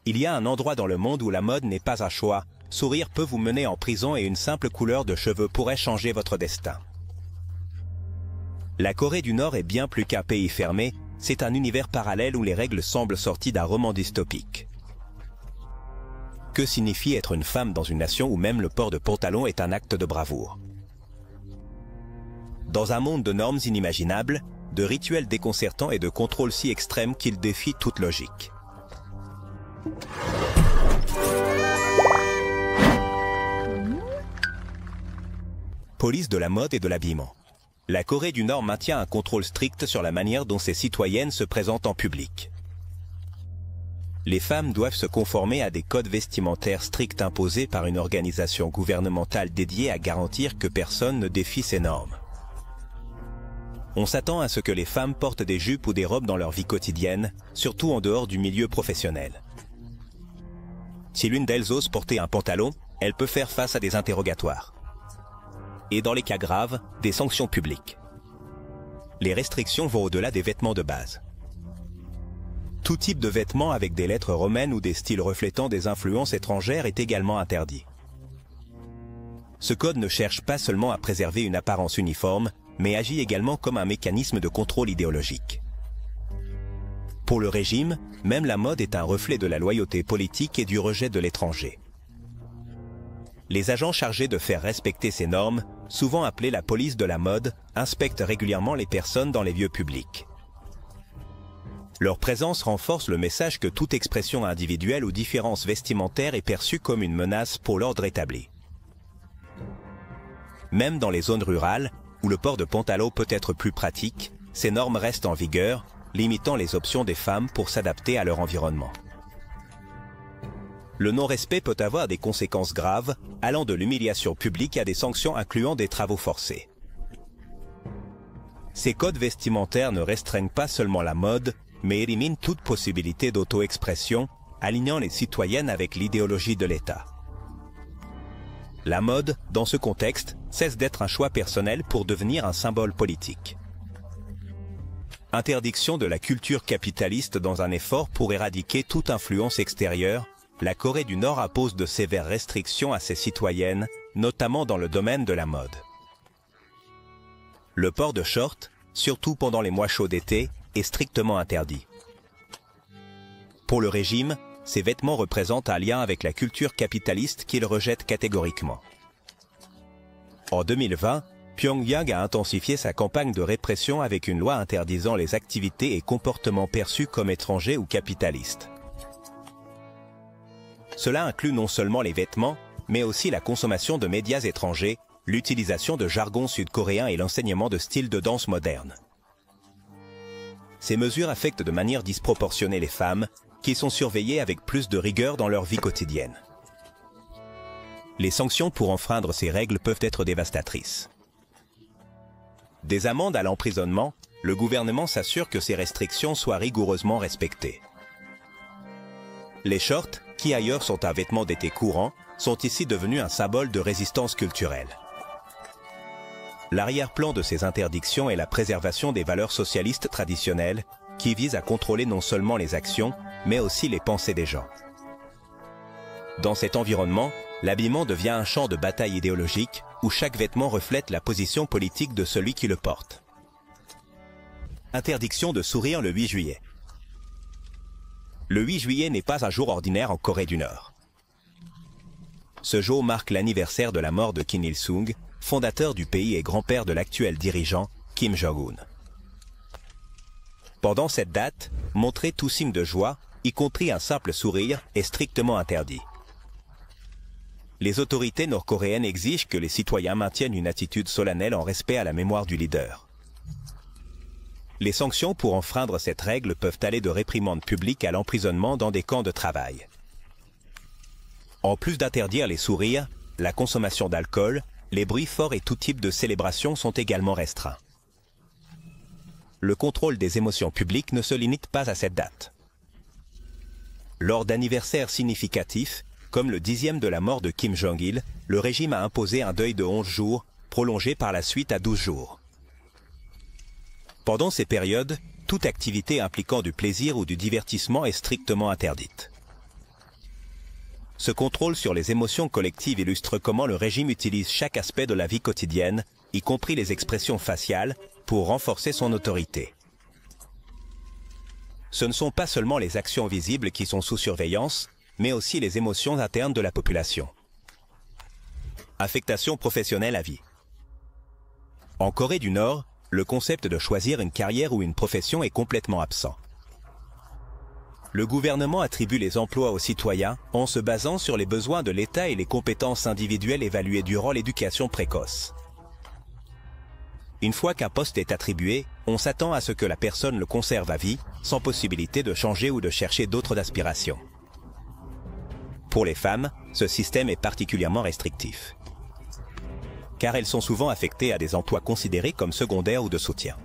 Il y a un endroit dans le monde où la mode n'est pas un choix. Sourire peut vous mener en prison et une simple couleur de cheveux pourrait changer votre destin. La Corée du Nord est bien plus qu'un pays fermé, c'est un univers parallèle où les règles semblent sorties d'un roman dystopique. Que signifie être une femme dans une nation où même le port de pantalon est un acte de bravoure? Dans un monde de normes inimaginables, de rituels déconcertants et de contrôles si extrêmes qu'ils défient toute logique. Police de la mode et de l'habillement. La Corée du Nord maintient un contrôle strict sur la manière dont ses citoyennes se présentent en public. Les femmes doivent se conformer à des codes vestimentaires stricts imposés par une organisation gouvernementale dédiée à garantir que personne ne défie ces normes. On s'attend à ce que les femmes portent des jupes ou des robes dans leur vie quotidienne, surtout en dehors du milieu professionnel. Si l'une d'elles ose porter un pantalon, elle peut faire face à des interrogatoires. Et dans les cas graves, des sanctions publiques. Les restrictions vont au-delà des vêtements de base. Tout type de vêtements avec des lettres romaines ou des styles reflétant des influences étrangères est également interdit. Ce code ne cherche pas seulement à préserver une apparence uniforme, mais agit également comme un mécanisme de contrôle idéologique. Pour le régime, même la mode est un reflet de la loyauté politique et du rejet de l'étranger. Les agents chargés de faire respecter ces normes, souvent appelés la police de la mode, inspectent régulièrement les personnes dans les lieux publics. Leur présence renforce le message que toute expression individuelle ou différence vestimentaire est perçue comme une menace pour l'ordre établi. Même dans les zones rurales, où le port de pantalon peut être plus pratique, ces normes restent en vigueur, limitant les options des femmes pour s'adapter à leur environnement. Le non-respect peut avoir des conséquences graves, allant de l'humiliation publique à des sanctions incluant des travaux forcés. Ces codes vestimentaires ne restreignent pas seulement la mode, mais éliminent toute possibilité d'auto-expression, alignant les citoyennes avec l'idéologie de l'État. La mode, dans ce contexte, cesse d'être un choix personnel pour devenir un symbole politique. Interdiction de la culture capitaliste dans un effort pour éradiquer toute influence extérieure, la Corée du Nord impose de sévères restrictions à ses citoyennes, notamment dans le domaine de la mode. Le port de shorts, surtout pendant les mois chauds d'été, est strictement interdit. Pour le régime, ces vêtements représentent un lien avec la culture capitaliste qu'il rejette catégoriquement. En 2020, Pyongyang a intensifié sa campagne de répression avec une loi interdisant les activités et comportements perçus comme étrangers ou capitalistes. Cela inclut non seulement les vêtements, mais aussi la consommation de médias étrangers, l'utilisation de jargon sud-coréen et l'enseignement de styles de danse modernes. Ces mesures affectent de manière disproportionnée les femmes, qui sont surveillées avec plus de rigueur dans leur vie quotidienne. Les sanctions pour enfreindre ces règles peuvent être dévastatrices. Des amendes à l'emprisonnement, le gouvernement s'assure que ces restrictions soient rigoureusement respectées. Les shorts, qui ailleurs sont un vêtement d'été courant, sont ici devenus un symbole de résistance culturelle. L'arrière-plan de ces interdictions est la préservation des valeurs socialistes traditionnelles, qui visent à contrôler non seulement les actions, mais aussi les pensées des gens. Dans cet environnement, l'habillement devient un champ de bataille idéologique où chaque vêtement reflète la position politique de celui qui le porte. Interdiction de sourire le 8 juillet. Le 8 juillet n'est pas un jour ordinaire en Corée du Nord. Ce jour marque l'anniversaire de la mort de Kim Il-sung, fondateur du pays et grand-père de l'actuel dirigeant, Kim Jong-un. Pendant cette date, montrer tout signe de joie, y compris un simple sourire, est strictement interdit. Les autorités nord-coréennes exigent que les citoyens maintiennent une attitude solennelle en respect à la mémoire du leader. Les sanctions pour enfreindre cette règle peuvent aller de réprimandes publiques à l'emprisonnement dans des camps de travail. En plus d'interdire les sourires, la consommation d'alcool, les bruits forts et tout type de célébration sont également restreints. Le contrôle des émotions publiques ne se limite pas à cette date. Lors d'anniversaires significatifs, comme le 10e de la mort de Kim Jong-il, le régime a imposé un deuil de 11 jours, prolongé par la suite à 12 jours. Pendant ces périodes, toute activité impliquant du plaisir ou du divertissement est strictement interdite. ce contrôle sur les émotions collectives illustre comment le régime utilise chaque aspect de la vie quotidienne, y compris les expressions faciales, pour renforcer son autorité. Ce ne sont pas seulement les actions visibles qui sont sous surveillance, mais aussi les émotions internes de la population. Affectation professionnelle à vie. En Corée du Nord, le concept de choisir une carrière ou une profession est complètement absent. Le gouvernement attribue les emplois aux citoyens en se basant sur les besoins de l'État et les compétences individuelles évaluées durant l'éducation précoce. Une fois qu'un poste est attribué, on s'attend à ce que la personne le conserve à vie, sans possibilité de changer ou de chercher d'autres aspirations. Pour les femmes, ce système est particulièrement restrictif, car elles sont souvent affectées à des emplois considérés comme secondaires ou de soutien.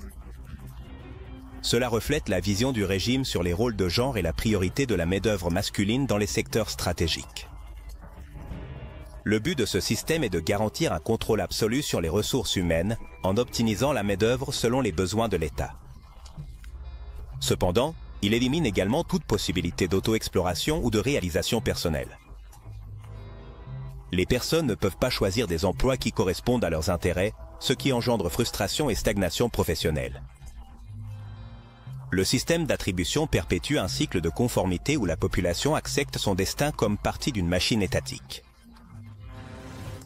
Cela reflète la vision du régime sur les rôles de genre et la priorité de la main-d'œuvre masculine dans les secteurs stratégiques. Le but de ce système est de garantir un contrôle absolu sur les ressources humaines en optimisant la main-d'œuvre selon les besoins de l'État. Cependant, il élimine également toute possibilité d'auto-exploration ou de réalisation personnelle. Les personnes ne peuvent pas choisir des emplois qui correspondent à leurs intérêts, ce qui engendre frustration et stagnation professionnelle. Le système d'attribution perpétue un cycle de conformité où la population accepte son destin comme partie d'une machine étatique.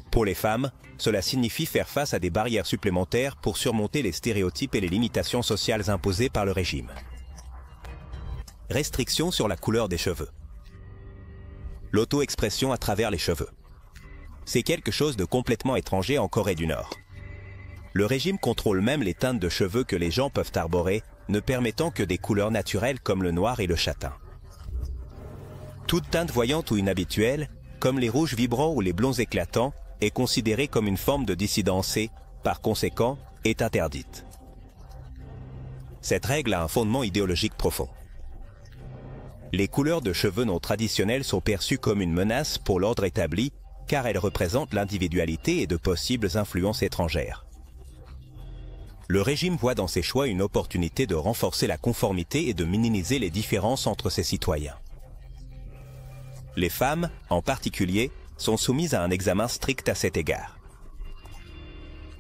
Pour les femmes, cela signifie faire face à des barrières supplémentaires pour surmonter les stéréotypes et les limitations sociales imposées par le régime. Restrictions sur la couleur des cheveux. L'auto-expression à travers les cheveux. C'est quelque chose de complètement étranger en Corée du Nord. Le régime contrôle même les teintes de cheveux que les gens peuvent arborer, ne permettant que des couleurs naturelles comme le noir et le châtain. Toute teinte voyante ou inhabituelle, comme les rouges vibrants ou les blonds éclatants, est considérée comme une forme de dissidence et, par conséquent, est interdite. Cette règle a un fondement idéologique profond. Les couleurs de cheveux non traditionnelles sont perçues comme une menace pour l'ordre établi, car elles représentent l'individualité et de possibles influences étrangères. Le régime voit dans ses choix une opportunité de renforcer la conformité et de minimiser les différences entre ses citoyens. Les femmes, en particulier, sont soumises à un examen strict à cet égard.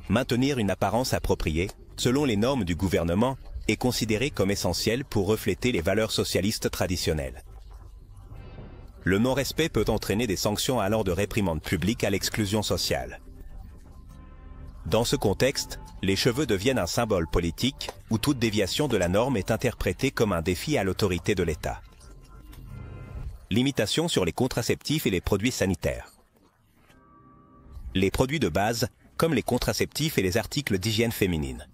Maintenir une apparence appropriée, selon les normes du gouvernement, est considéré comme essentiel pour refléter les valeurs socialistes traditionnelles. Le non-respect peut entraîner des sanctions allant de réprimandes publiques à l'exclusion sociale. Dans ce contexte, les cheveux deviennent un symbole politique où toute déviation de la norme est interprétée comme un défi à l'autorité de l'État. Limitation sur les contraceptifs et les produits sanitaires. Les produits de base, comme les contraceptifs et les articles d'hygiène féminine,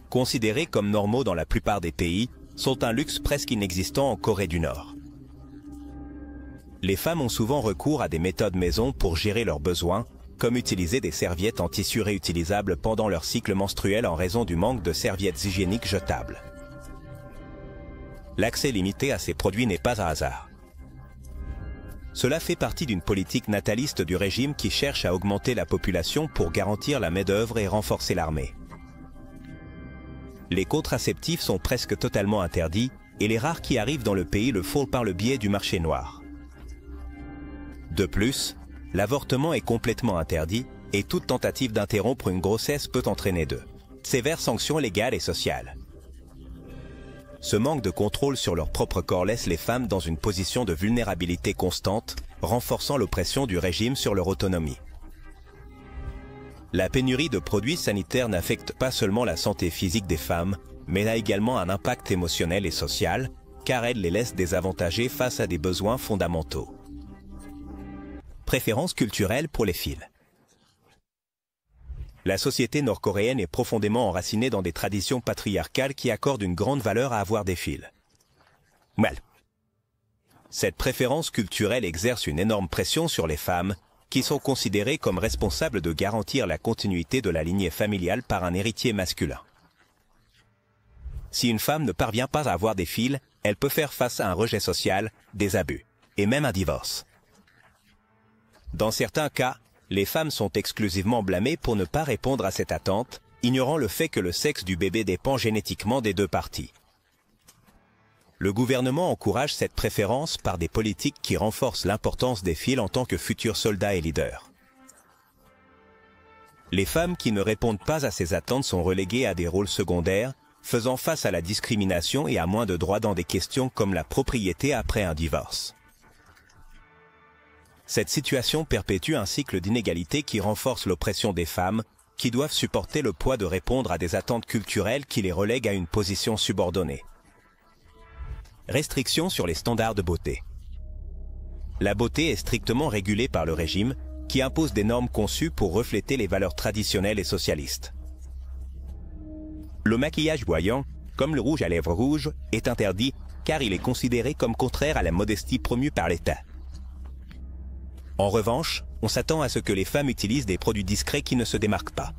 considérés comme normaux dans la plupart des pays, sont un luxe presque inexistant en Corée du Nord. Les femmes ont souvent recours à des méthodes maison pour gérer leurs besoins, comme utiliser des serviettes en tissu réutilisables pendant leur cycle menstruel en raison du manque de serviettes hygiéniques jetables. L'accès limité à ces produits n'est pas un hasard. Cela fait partie d'une politique nataliste du régime qui cherche à augmenter la population pour garantir la main-d'œuvre et renforcer l'armée. Les contraceptifs sont presque totalement interdits et les rares qui arrivent dans le pays le font par le biais du marché noir. De plus, l'avortement est complètement interdit et toute tentative d'interrompre une grossesse peut entraîner de sévères sanctions légales et sociales. Ce manque de contrôle sur leur propre corps laisse les femmes dans une position de vulnérabilité constante, renforçant l'oppression du régime sur leur autonomie. La pénurie de produits sanitaires n'affecte pas seulement la santé physique des femmes, mais a également un impact émotionnel et social, car elle les laisse désavantagées face à des besoins fondamentaux. Préférence culturelle pour les fils. La société nord-coréenne est profondément enracinée dans des traditions patriarcales qui accordent une grande valeur à avoir des fils. Well. Cette préférence culturelle exerce une énorme pression sur les femmes, qui sont considérées comme responsables de garantir la continuité de la lignée familiale par un héritier masculin. Si une femme ne parvient pas à avoir des fils, elle peut faire face à un rejet social, des abus, et même un divorce. Dans certains cas, les femmes sont exclusivement blâmées pour ne pas répondre à cette attente, ignorant le fait que le sexe du bébé dépend génétiquement des deux parties. Le gouvernement encourage cette préférence par des politiques qui renforcent l'importance des filles en tant que futurs soldats et leaders. Les femmes qui ne répondent pas à ces attentes sont reléguées à des rôles secondaires, faisant face à la discrimination et à moins de droits dans des questions comme la propriété après un divorce. Cette situation perpétue un cycle d'inégalité qui renforce l'oppression des femmes, qui doivent supporter le poids de répondre à des attentes culturelles qui les relèguent à une position subordonnée. Restrictions sur les standards de beauté. La beauté est strictement régulée par le régime, qui impose des normes conçues pour refléter les valeurs traditionnelles et socialistes. Le maquillage voyant, comme le rouge à lèvres rouges, est interdit car il est considéré comme contraire à la modestie promue par l'État. En revanche, on s'attend à ce que les femmes utilisent des produits discrets qui ne se démarquent pas.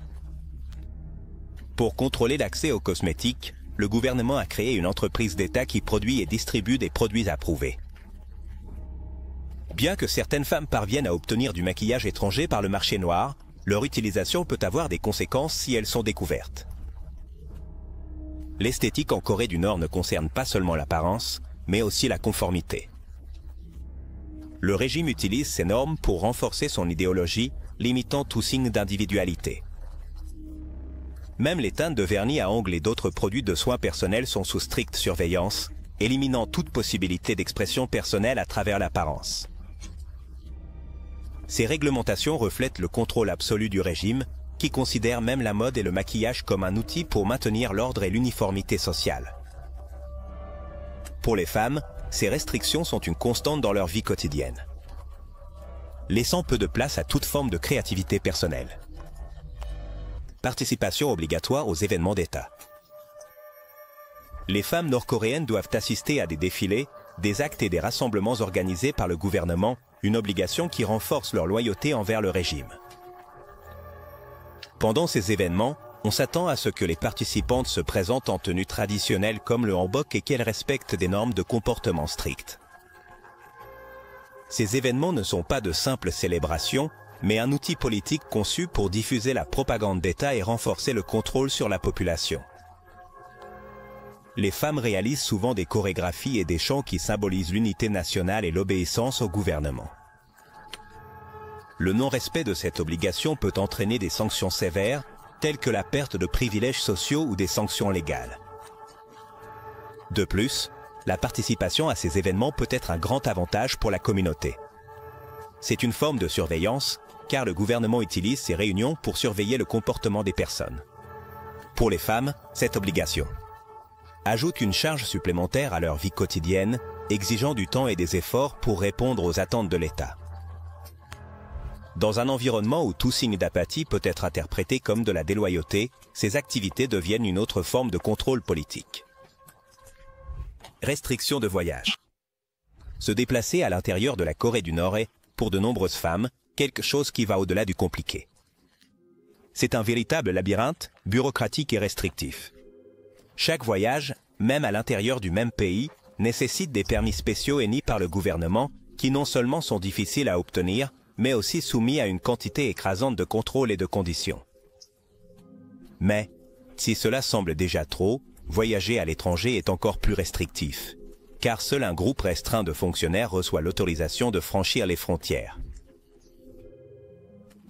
Pour contrôler l'accès aux cosmétiques, le gouvernement a créé une entreprise d'État qui produit et distribue des produits approuvés. Bien que certaines femmes parviennent à obtenir du maquillage étranger par le marché noir, leur utilisation peut avoir des conséquences si elles sont découvertes. L'esthétique en Corée du Nord ne concerne pas seulement l'apparence, mais aussi la conformité. Le régime utilise ces normes pour renforcer son idéologie, limitant tout signe d'individualité. Même les teintes de vernis à ongles et d'autres produits de soins personnels sont sous stricte surveillance, éliminant toute possibilité d'expression personnelle à travers l'apparence. Ces réglementations reflètent le contrôle absolu du régime, qui considère même la mode et le maquillage comme un outil pour maintenir l'ordre et l'uniformité sociale. Pour les femmes, ces restrictions sont une constante dans leur vie quotidienne, laissant peu de place à toute forme de créativité personnelle. Participation obligatoire aux événements d'État. Les femmes nord-coréennes doivent assister à des défilés, des actes et des rassemblements organisés par le gouvernement, une obligation qui renforce leur loyauté envers le régime. Pendant ces événements, on s'attend à ce que les participantes se présentent en tenue traditionnelle comme le hanbok et qu'elles respectent des normes de comportement strictes. Ces événements ne sont pas de simples célébrations, mais un outil politique conçu pour diffuser la propagande d'État et renforcer le contrôle sur la population. Les femmes réalisent souvent des chorégraphies et des chants qui symbolisent l'unité nationale et l'obéissance au gouvernement. Le non-respect de cette obligation peut entraîner des sanctions sévères, telles que la perte de privilèges sociaux ou des sanctions légales. De plus, la participation à ces événements peut être un grand avantage pour la communauté. C'est une forme de surveillance, car le gouvernement utilise ces réunions pour surveiller le comportement des personnes. Pour les femmes, cette obligation ajoute une charge supplémentaire à leur vie quotidienne, exigeant du temps et des efforts pour répondre aux attentes de l'État. Dans un environnement où tout signe d'apathie peut être interprété comme de la déloyauté, ces activités deviennent une autre forme de contrôle politique. Restriction de voyage. Se déplacer à l'intérieur de la Corée du Nord est, pour de nombreuses femmes, quelque chose qui va au-delà du compliqué. C'est un véritable labyrinthe, bureaucratique et restrictif. Chaque voyage, même à l'intérieur du même pays, nécessite des permis spéciaux émis par le gouvernement qui non seulement sont difficiles à obtenir, mais aussi soumis à une quantité écrasante de contrôles et de conditions. Mais, si cela semble déjà trop, voyager à l'étranger est encore plus restrictif, car seul un groupe restreint de fonctionnaires reçoit l'autorisation de franchir les frontières.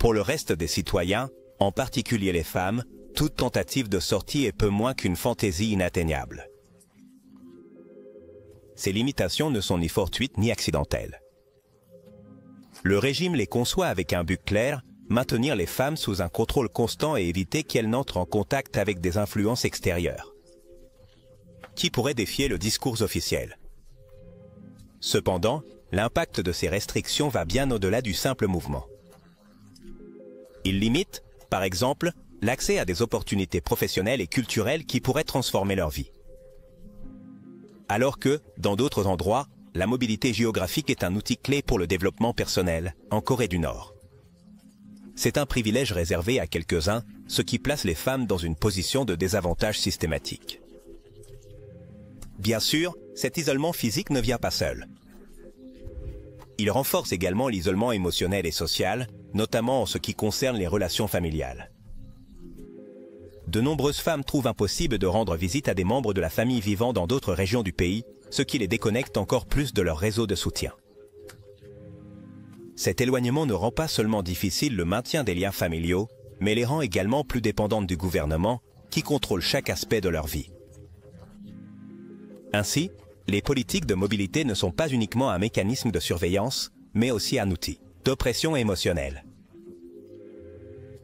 Pour le reste des citoyens, en particulier les femmes, toute tentative de sortie est peu moins qu'une fantaisie inatteignable. Ces limitations ne sont ni fortuites ni accidentelles. Le régime les conçoit avec un but clair, maintenir les femmes sous un contrôle constant et éviter qu'elles n'entrent en contact avec des influences extérieures, qui pourraient défier le discours officiel. Cependant, l'impact de ces restrictions va bien au-delà du simple mouvement. Il limite, par exemple, l'accès à des opportunités professionnelles et culturelles qui pourraient transformer leur vie. Alors que, dans d'autres endroits, la mobilité géographique est un outil clé pour le développement personnel, en Corée du Nord. C'est un privilège réservé à quelques-uns, ce qui place les femmes dans une position de désavantage systématique. Bien sûr, cet isolement physique ne vient pas seul. Il renforce également l'isolement émotionnel et social, notamment en ce qui concerne les relations familiales. De nombreuses femmes trouvent impossible de rendre visite à des membres de la famille vivant dans d'autres régions du pays, ce qui les déconnecte encore plus de leur réseau de soutien. Cet éloignement ne rend pas seulement difficile le maintien des liens familiaux, mais les rend également plus dépendantes du gouvernement, qui contrôle chaque aspect de leur vie. Ainsi, les politiques de mobilité ne sont pas uniquement un mécanisme de surveillance, mais aussi un outil d'oppression émotionnelle.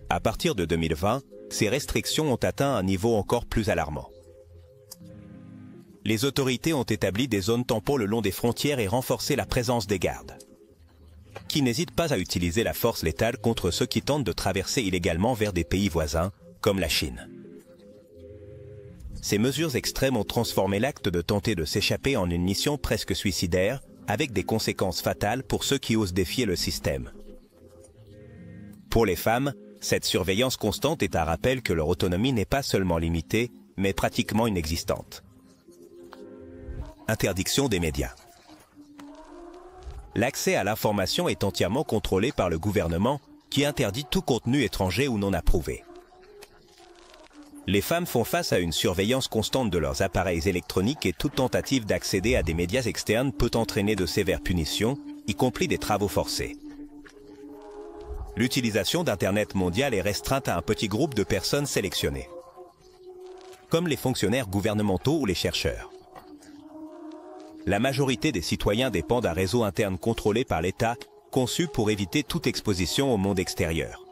À partir de 2020, ces restrictions ont atteint un niveau encore plus alarmant. Les autorités ont établi des zones tampons le long des frontières et renforcé la présence des gardes, qui n'hésitent pas à utiliser la force létale contre ceux qui tentent de traverser illégalement vers des pays voisins, comme la Chine. Ces mesures extrêmes ont transformé l'acte de tenter de s'échapper en une mission presque suicidaire, avec des conséquences fatales pour ceux qui osent défier le système. Pour les femmes, cette surveillance constante est un rappel que leur autonomie n'est pas seulement limitée, mais pratiquement inexistante. Interdiction des médias. L'accès à l'information est entièrement contrôlé par le gouvernement, qui interdit tout contenu étranger ou non approuvé. Les femmes font face à une surveillance constante de leurs appareils électroniques et toute tentative d'accéder à des médias externes peut entraîner de sévères punitions, y compris des travaux forcés. L'utilisation d'Internet mondial est restreinte à un petit groupe de personnes sélectionnées, comme les fonctionnaires gouvernementaux ou les chercheurs. La majorité des citoyens dépendent d'un réseau interne contrôlé par l'État, conçu pour éviter toute exposition au monde extérieur.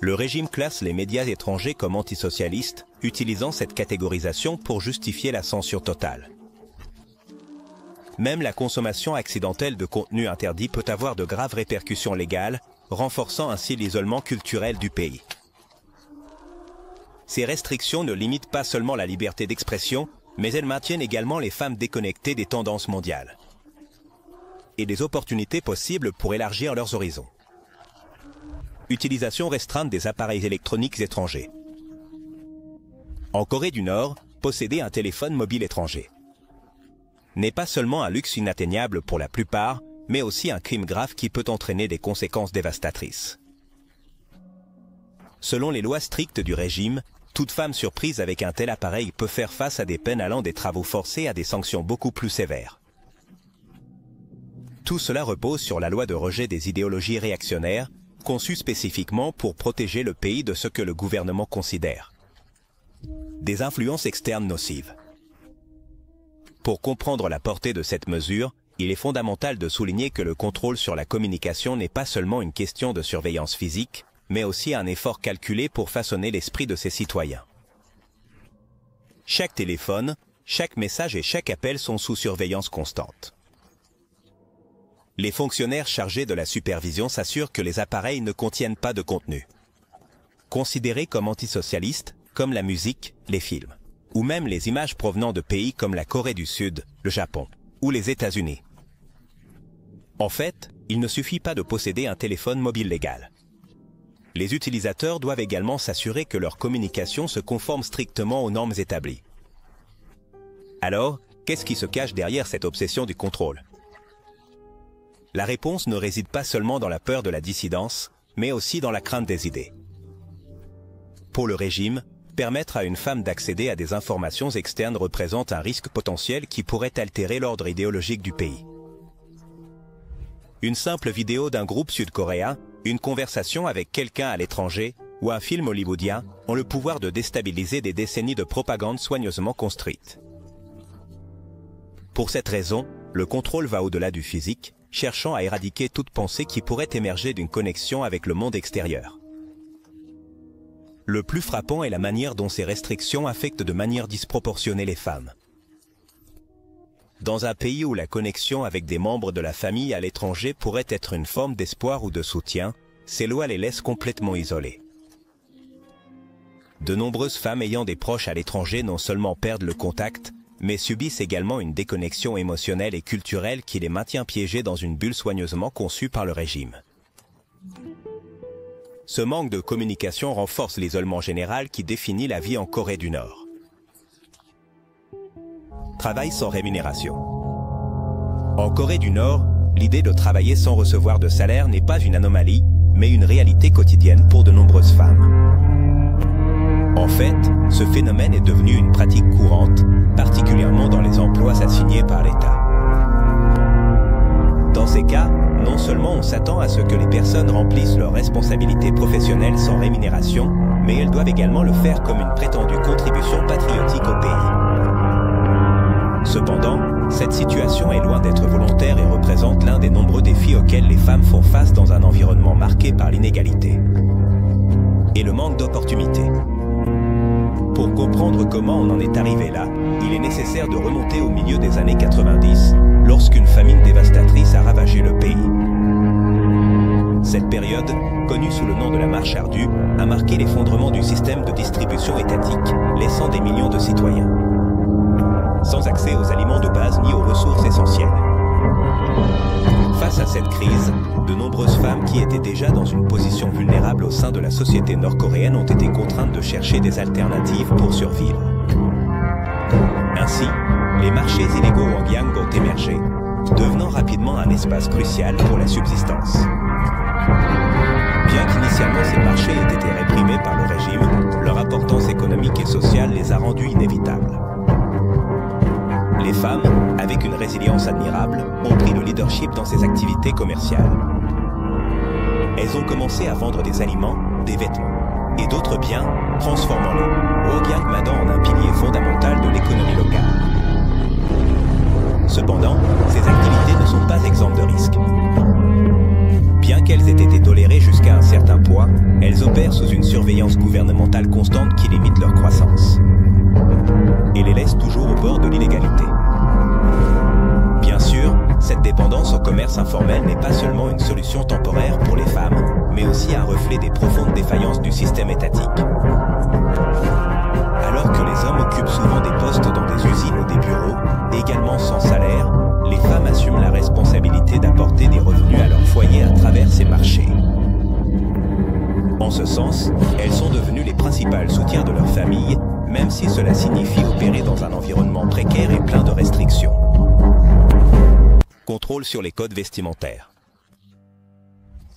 Le régime classe les médias étrangers comme antisocialistes, utilisant cette catégorisation pour justifier la censure totale. Même la consommation accidentelle de contenu interdit peut avoir de graves répercussions légales, renforçant ainsi l'isolement culturel du pays. Ces restrictions ne limitent pas seulement la liberté d'expression, mais elles maintiennent également les femmes déconnectées des tendances mondiales et des opportunités possibles pour élargir leurs horizons. Utilisation restreinte des appareils électroniques étrangers. En Corée du Nord, posséder un téléphone mobile étranger n'est pas seulement un luxe inatteignable pour la plupart, mais aussi un crime grave qui peut entraîner des conséquences dévastatrices. Selon les lois strictes du régime, toute femme surprise avec un tel appareil peut faire face à des peines allant des travaux forcés à des sanctions beaucoup plus sévères. Tout cela repose sur la loi de rejet des idéologies réactionnaires, conçue spécifiquement pour protéger le pays de ce que le gouvernement considère des influences externes nocives. Pour comprendre la portée de cette mesure, il est fondamental de souligner que le contrôle sur la communication n'est pas seulement une question de surveillance physique, mais aussi un effort calculé pour façonner l'esprit de ses citoyens. Chaque téléphone, chaque message et chaque appel sont sous surveillance constante. Les fonctionnaires chargés de la supervision s'assurent que les appareils ne contiennent pas de contenu considérés comme antisocialistes, comme la musique, les films, ou même les images provenant de pays comme la Corée du Sud, le Japon ou les États-Unis. En fait, il ne suffit pas de posséder un téléphone mobile légal. Les utilisateurs doivent également s'assurer que leur communication se conforme strictement aux normes établies. Alors, qu'est-ce qui se cache derrière cette obsession du contrôle? La réponse ne réside pas seulement dans la peur de la dissidence, mais aussi dans la crainte des idées. Pour le régime, permettre à une femme d'accéder à des informations externes représente un risque potentiel qui pourrait altérer l'ordre idéologique du pays. Une simple vidéo d'un groupe sud-coréen, une conversation avec quelqu'un à l'étranger ou un film hollywoodien ont le pouvoir de déstabiliser des décennies de propagande soigneusement construite. Pour cette raison, le contrôle va au-delà du physique, cherchant à éradiquer toute pensée qui pourrait émerger d'une connexion avec le monde extérieur. Le plus frappant est la manière dont ces restrictions affectent de manière disproportionnée les femmes. Dans un pays où la connexion avec des membres de la famille à l'étranger pourrait être une forme d'espoir ou de soutien, ces lois les laissent complètement isolées. De nombreuses femmes ayant des proches à l'étranger non seulement perdent le contact, mais subissent également une déconnexion émotionnelle et culturelle qui les maintient piégées dans une bulle soigneusement conçue par le régime. Ce manque de communication renforce l'isolement général qui définit la vie en Corée du Nord. Travail sans rémunération. En Corée du Nord, l'idée de travailler sans recevoir de salaire n'est pas une anomalie, mais une réalité quotidienne pour de nombreuses femmes. En fait, ce phénomène est devenu une pratique courante, particulièrement dans les emplois assignés par l'État. Dans ces cas, non seulement on s'attend à ce que les personnes remplissent leurs responsabilités professionnelles sans rémunération, mais elles doivent également le faire comme une prétendue contribution patriotique au pays. Cependant, cette situation est loin d'être volontaire et représente l'un des nombreux défis auxquels les femmes font face dans un environnement marqué par l'inégalité et le manque d'opportunités. Pour comprendre comment on en est arrivé là, il est nécessaire de remonter au milieu des années 90, lorsqu'une famine dévastatrice a ravagé le pays. Cette période, connue sous le nom de la Marche ardue, a marqué l'effondrement du système de distribution étatique, laissant des millions de citoyens sans accès aux aliments de base ni aux ressources essentielles. Face à cette crise, de nombreuses femmes qui étaient déjà dans une position vulnérable au sein de la société nord-coréenne ont été contraintes de chercher des alternatives pour survivre. Ainsi, les marchés illégaux Wangyang ont émergé, devenant rapidement un espace crucial pour la subsistance. Bien qu'initialement ces marchés aient été réprimés par le régime, leur importance économique et sociale les a rendus inévitables. Les femmes, avec une résilience admirable, ont pris le leadership dans ces activités commerciales. Elles ont commencé à vendre des aliments, des vêtements et d'autres biens, transformant-les, Wangyang Madan en un pilier fondamental de l'économie locale. Cependant, ces activités ne sont pas exemptes de risques. Bien qu'elles aient été tolérées jusqu'à un certain point, elles opèrent sous une surveillance gouvernementale constante qui limite leur croissance et les laisse toujours au bord de l'illégalité. Bien sûr, cette dépendance au commerce informel n'est pas seulement une solution temporaire pour les femmes, mais aussi un reflet des profondes défaillances du système étatique. Alors que les hommes occupent souvent des postes dans des usines ou des bureaux, également sans salaire, les femmes assument la responsabilité d'apporter des revenus à leur foyer à travers ces marchés. En ce sens, elles sont devenues les principales soutiens de leur famille, même si cela signifie opérer dans un environnement précaire et plein de restrictions. Contrôle sur les codes vestimentaires.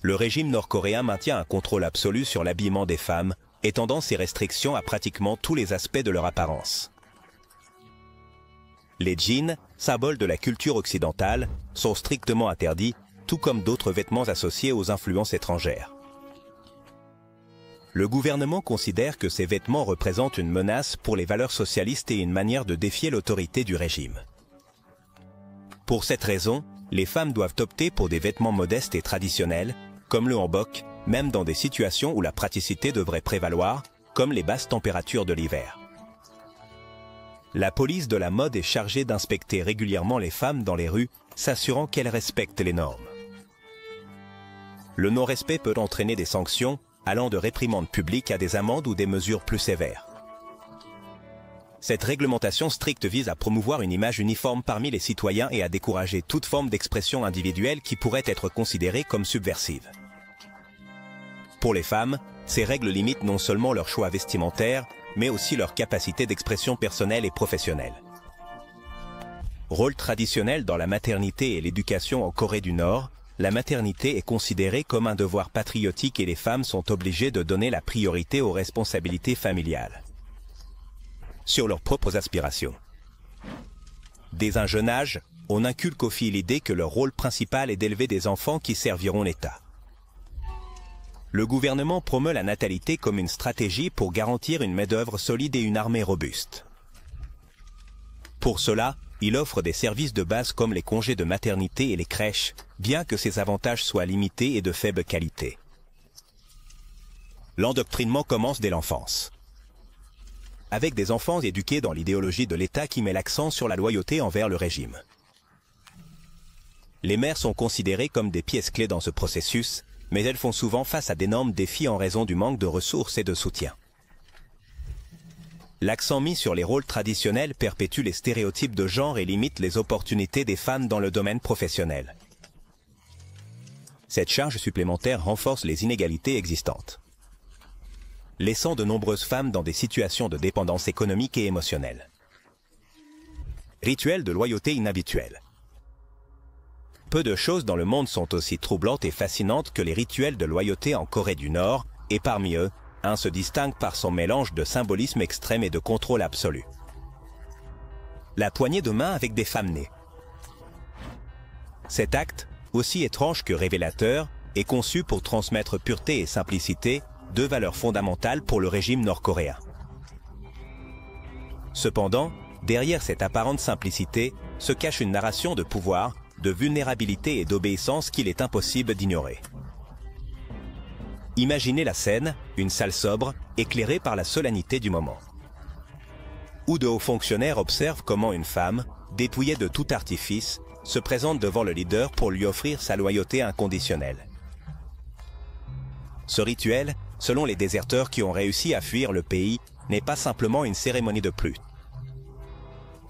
Le régime nord-coréen maintient un contrôle absolu sur l'habillement des femmes, étendant ces restrictions à pratiquement tous les aspects de leur apparence. Les jeans, symbole de la culture occidentale, sont strictement interdits, tout comme d'autres vêtements associés aux influences étrangères. Le gouvernement considère que ces vêtements représentent une menace pour les valeurs socialistes et une manière de défier l'autorité du régime. Pour cette raison, les femmes doivent opter pour des vêtements modestes et traditionnels, comme le hanbok, même dans des situations où la praticité devrait prévaloir, comme les basses températures de l'hiver. La police de la mode est chargée d'inspecter régulièrement les femmes dans les rues, s'assurant qu'elles respectent les normes. Le non-respect peut entraîner des sanctions, allant de réprimandes publiques à des amendes ou des mesures plus sévères. Cette réglementation stricte vise à promouvoir une image uniforme parmi les citoyens et à décourager toute forme d'expression individuelle qui pourrait être considérée comme subversive. Pour les femmes, ces règles limitent non seulement leur choix vestimentaire, mais aussi leur capacité d'expression personnelle et professionnelle. Rôle traditionnel dans la maternité et l'éducation en Corée du Nord, la maternité est considérée comme un devoir patriotique et les femmes sont obligées de donner la priorité aux responsabilités familiales sur leurs propres aspirations. Dès un jeune âge, on inculque aux filles l'idée que leur rôle principal est d'élever des enfants qui serviront l'État. Le gouvernement promeut la natalité comme une stratégie pour garantir une main-d'œuvre solide et une armée robuste. Pour cela, il offre des services de base comme les congés de maternité et les crèches, bien que ces avantages soient limités et de faible qualité. L'endoctrinement commence dès l'enfance, avec des enfants éduqués dans l'idéologie de l'État qui met l'accent sur la loyauté envers le régime. Les mères sont considérées comme des pièces clés dans ce processus, mais elles font souvent face à d'énormes défis en raison du manque de ressources et de soutien. L'accent mis sur les rôles traditionnels perpétue les stéréotypes de genre et limite les opportunités des femmes dans le domaine professionnel. Cette charge supplémentaire renforce les inégalités existantes, laissant de nombreuses femmes dans des situations de dépendance économique et émotionnelle. Rituels de loyauté inhabituels. Peu de choses dans le monde sont aussi troublantes et fascinantes que les rituels de loyauté en Corée du Nord, et parmi eux, un se distingue par son mélange de symbolisme extrême et de contrôle absolu. La poignée de main avec des femmes nées. Cet acte, aussi étrange que révélateur, est conçu pour transmettre pureté et simplicité, deux valeurs fondamentales pour le régime nord-coréen. Cependant, derrière cette apparente simplicité se cache une narration de pouvoir, de vulnérabilité et d'obéissance qu'il est impossible d'ignorer. Imaginez la scène, une salle sobre, éclairée par la solennité du moment, où de hauts fonctionnaires observent comment une femme, dépouillée de tout artifice, se présente devant le leader pour lui offrir sa loyauté inconditionnelle. Ce rituel, selon les déserteurs qui ont réussi à fuir le pays, n'est pas simplement une cérémonie de plus.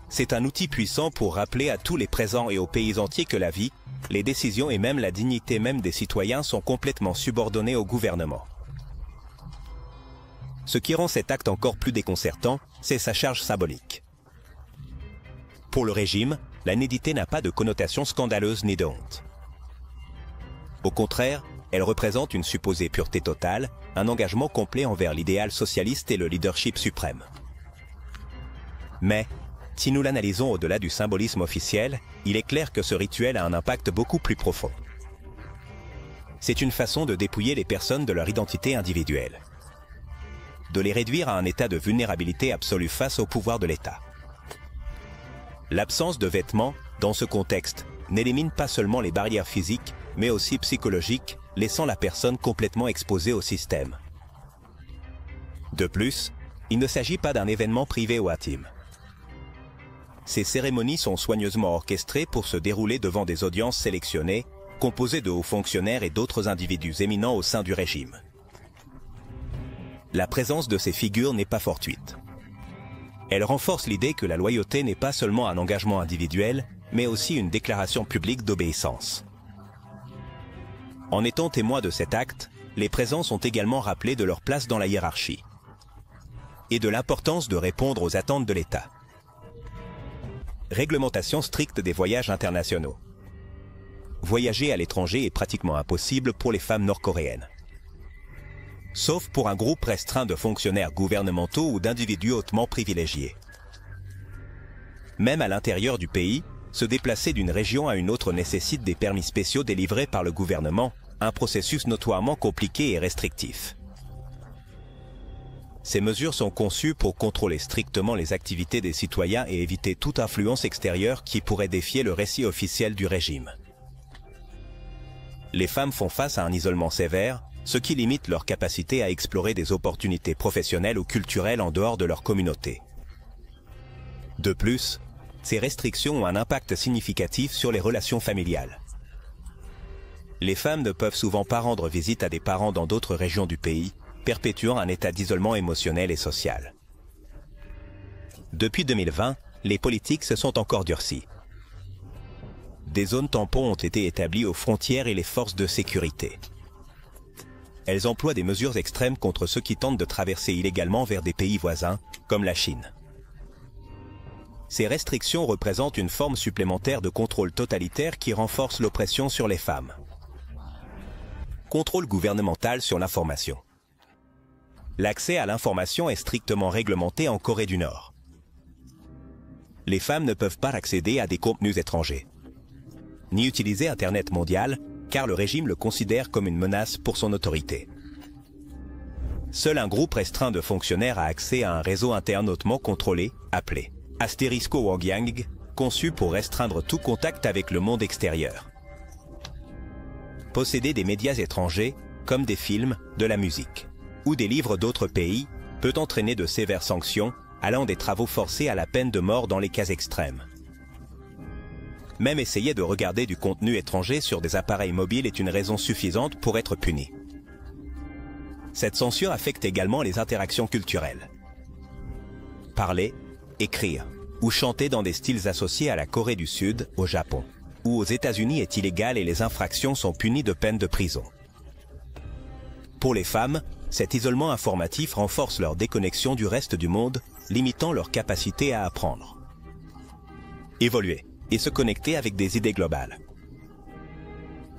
C'est un outil puissant pour rappeler à tous les présents et aux pays entiers que la vie, les décisions et même la dignité même des citoyens sont complètement subordonnées au gouvernement. Ce qui rend cet acte encore plus déconcertant, c'est sa charge symbolique. Pour le régime, la nudité n'a pas de connotation scandaleuse ni de honte. Au contraire, elle représente une supposée pureté totale, un engagement complet envers l'idéal socialiste et le leadership suprême. Mais, si nous l'analysons au-delà du symbolisme officiel, il est clair que ce rituel a un impact beaucoup plus profond. C'est une façon de dépouiller les personnes de leur identité individuelle, de les réduire à un état de vulnérabilité absolue face au pouvoir de l'État. L'absence de vêtements, dans ce contexte, n'élimine pas seulement les barrières physiques, mais aussi psychologiques, laissant la personne complètement exposée au système. De plus, il ne s'agit pas d'un événement privé ou intime. Ces cérémonies sont soigneusement orchestrées pour se dérouler devant des audiences sélectionnées, composées de hauts fonctionnaires et d'autres individus éminents au sein du régime. La présence de ces figures n'est pas fortuite. Elle renforce l'idée que la loyauté n'est pas seulement un engagement individuel, mais aussi une déclaration publique d'obéissance. En étant témoins de cet acte, les présents sont également rappelés de leur place dans la hiérarchie et de l'importance de répondre aux attentes de l'État. Réglementation stricte des voyages internationaux. Voyager à l'étranger est pratiquement impossible pour les femmes nord-coréennes, sauf pour un groupe restreint de fonctionnaires gouvernementaux ou d'individus hautement privilégiés. Même à l'intérieur du pays, se déplacer d'une région à une autre nécessite des permis spéciaux délivrés par le gouvernement, un processus notoirement compliqué et restrictif. Ces mesures sont conçues pour contrôler strictement les activités des citoyens et éviter toute influence extérieure qui pourrait défier le récit officiel du régime. Les femmes font face à un isolement sévère, ce qui limite leur capacité à explorer des opportunités professionnelles ou culturelles en dehors de leur communauté. De plus, ces restrictions ont un impact significatif sur les relations familiales. Les femmes ne peuvent souvent pas rendre visite à des parents dans d'autres régions du pays, perpétuant un état d'isolement émotionnel et social. Depuis 2020, les politiques se sont encore durcies. Des zones tampons ont été établies aux frontières et les forces de sécurité. Elles emploient des mesures extrêmes contre ceux qui tentent de traverser illégalement vers des pays voisins, comme la Chine. Ces restrictions représentent une forme supplémentaire de contrôle totalitaire qui renforce l'oppression sur les femmes. Contrôle gouvernemental sur l'information. L'accès à l'information est strictement réglementé en Corée du Nord. Les femmes ne peuvent pas accéder à des contenus étrangers, ni utiliser Internet mondial, car le régime le considère comme une menace pour son autorité. Seul un groupe restreint de fonctionnaires a accès à un réseau interne hautement contrôlé, appelé Asterisko Wongyang, conçu pour restreindre tout contact avec le monde extérieur. Posséder des médias étrangers, comme des films, de la musique ou des livres d'autres pays, peut entraîner de sévères sanctions, allant des travaux forcés à la peine de mort dans les cas extrêmes. Même essayer de regarder du contenu étranger sur des appareils mobiles est une raison suffisante pour être puni. Cette censure affecte également les interactions culturelles. Parler, écrire ou chanter dans des styles associés à la Corée du Sud, au Japon ou aux États-Unis est illégal et les infractions sont punies de peine de prison. Pour les femmes, cet isolement informatif renforce leur déconnexion du reste du monde, limitant leur capacité à apprendre, évoluer et se connecter avec des idées globales.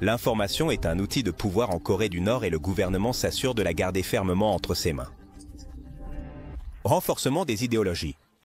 L'information est un outil de pouvoir en Corée du Nord et le gouvernement s'assure de la garder fermement entre ses mains. Renforcement des idéologies.